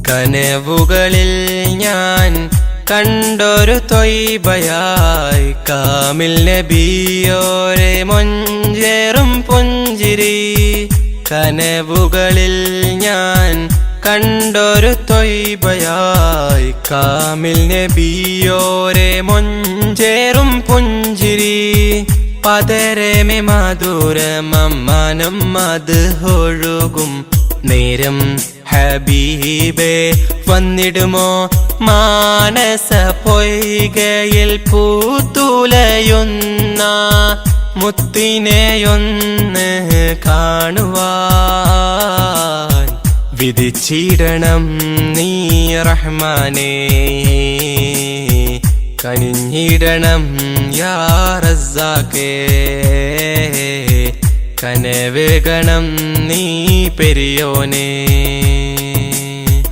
കനവുകളിൽ ഞാൻ കണ്ടൊരു ത്വയ്ബയായി കാമിൽ നബിയോരെ മൊഞ്ചേറും പുഞ്ചിരി. കനവുകളിൽ ഞാൻ കണ്ടൊരു ത്വയ്ബയായി കാമിൽ നബിയോരെ മൊഞ്ചേറും പുഞ്ചിരി. പതരമേ മധുരമമ്മാനം അത് ഒഴുകും നേരം ഹബീബേ വന്നിടുമോ മാനസ പൊയ്കയിൽ പൂത്തുലയുന്ന മുത്തിനെയൊന്ന് കാണുവാൻ വിധിച്ചിടണം നീ റഹ്മാനേ. കനിഞ്ഞിടണം യാ റസ്സാഖേ. കനവേകണം നീ പെരിയോനേ.